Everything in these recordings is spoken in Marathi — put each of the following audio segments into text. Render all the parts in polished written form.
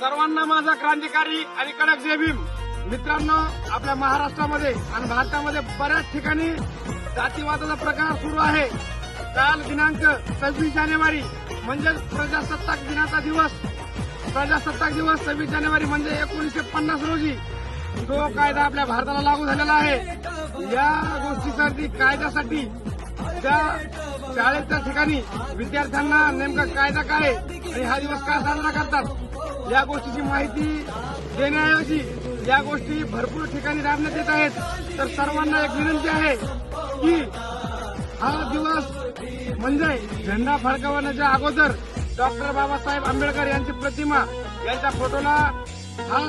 सर्वांना माझा क्रांतिकारी आणि कडक जय भीम. मित्रांनो, आपल्या महाराष्ट्रामध्ये आणि भारतामध्ये बऱ्याच ठिकाणी जातीवादाचा प्रकार सुरू आहे. काल दिनांक 26 जानेवारी म्हणजे प्रजासत्ताक दिनाचा दिवस. प्रजासत्ताक दिवस 26 जानेवारी म्हणजे 1950 रोजी जो कायदा आपल्या भारताला लागू झालेला आहे. या गोष्टीसाठी कायद्यासाठी त्या शाळेच्या ठिकाणी विद्यार्थ्यांना नेमका कायदा काय आणि हा दिवस का साजरा करतात या गोष्टीची माहिती देण्याऐवजी या गोष्टी भरपूर ठिकाणी राबण्यात येत आहेत. तर सर्वांना एक विनंती आहे की हा दिवस म्हणजे झेंडा फडकावण्याच्या अगोदर डॉक्टर बाबासाहेब आंबेडकर यांची प्रतिमा यांच्या फोटोला हार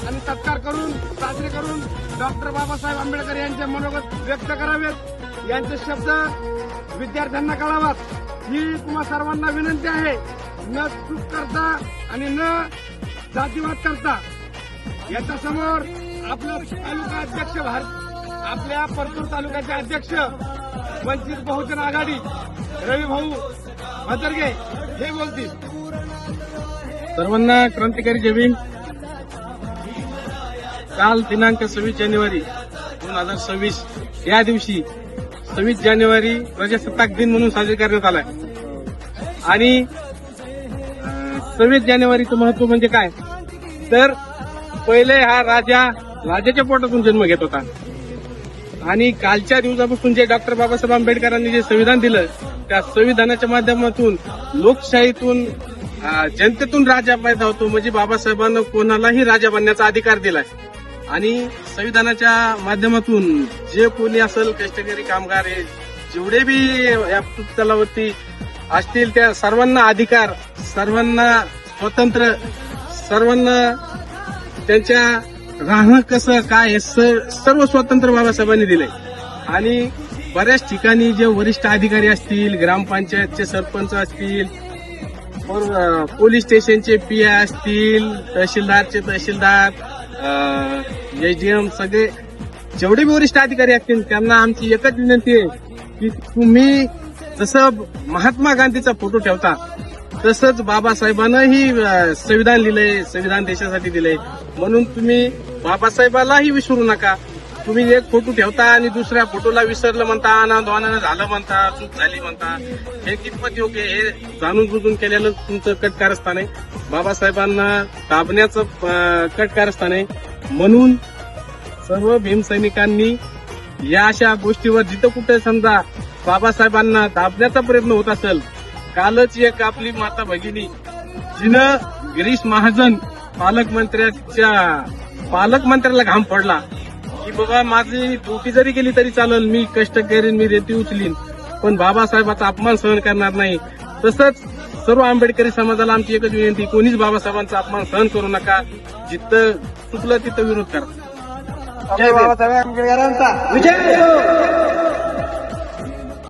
आणि सत्कार करून साजरे करून डॉक्टर बाबासाहेब आंबेडकर यांचे मनोगत व्यक्त करावेत. यांचे शब्द विद्यार्थ्यांना कळावात ही तुम्हा सर्वांना विनंती आहे. न चूक करता आणि न जातीवाद करता याच्यासमोर आपला तालुका अध्यक्ष आपल्या परतूर तालुक्याचे अध्यक्ष वंचित बहुजन आघाडी रविभाऊ भदरगे हे बोलतील. सर्वांना क्रांतिकारी जय भीम. काल दिनांक 26 जानेवारी 2026 या दिवशी 26 जानेवारी प्रजासत्ताक दिन म्हणून साजरी करण्यात आलाय. आणि 26 जानेवारीचं महत्व म्हणजे काय तर पहिले हा राजाच्या पोटातून जन्म घेत होता आणि कालच्या दिवसापासून जे डॉक्टर बाबासाहेब आंबेडकरांनी जे संविधान दिलं त्या संविधानाच्या माध्यमातून लोकशाहीतून जनतेतून राजा पैदा होतो. म्हणजे बाबासाहेबांना कोणालाही राजा बनण्याचा अधिकार दिलाय आणि संविधानाच्या माध्यमातून जे कोणी असेल कष्टकरी कामगार हे जेवढे बी या तलावरती असतील त्या सर्वांना अधिकार, सर्वांना स्वतंत्र, सर्वांना त्यांच्या राहणं कसं काय हे सर्व स्वतंत्र बाबासाहेबांनी दिले. आणि बऱ्याच ठिकाणी जे वरिष्ठ अधिकारी असतील, ग्रामपंचायतचे सरपंच असतील, पोलीस स्टेशनचे पीआय असतील, तहसीलदारचे तहसीलदार, एसडीएम सगळे जेवढे बी वरिष्ठ अधिकारी असतील त्यांना आमची एकच विनंती आहे की तुम्ही जसं महात्मा गांधीचा फोटो ठेवता तसंच बाबासाहेबांनाही संविधान लिहिलंय, संविधान देशासाठी दिलंय. म्हणून तुम्ही बाबासाहेबालाही विसरू नका. तुम्ही एक फोटो ठेवता आणि दुसऱ्या फोटोला विसरलं म्हणता, अनादवानानं झालं म्हणता, चूक झाली म्हणता. हे कितपत योग्य हे जाणून बुजून केलेलं तुमचं कट कारस्थान आहे. बाबासाहेबांना दाबण्याचं कट कारस्थान आहे. म्हणून सर्व भीमसैनिकांनी या अशा गोष्टीवर जिथं कुठे समजा बाबासाहेबांना दाबण्याचा प्रयत्न होत असेल. कालच एक आपली माता भगिनी जिनं गिरीश महाजन पालकमंत्र्याला घाम पडला की बाबा माझी ड्युटी जरी गेली तरी चालेल, मी कष्ट करेन, मी रेती उचलीन, पण बाबासाहेबांचा अपमान सहन करणार नाही. तसंच सर्व आंबेडकरी समाजाला आमची एकच विनंती, कोणीच बाबासाहेबांचा अपमान सहन करू नका. जिथं चुकलं तिथं विरोध करा. बाबासाहेब आंबेडकरांचा विजय.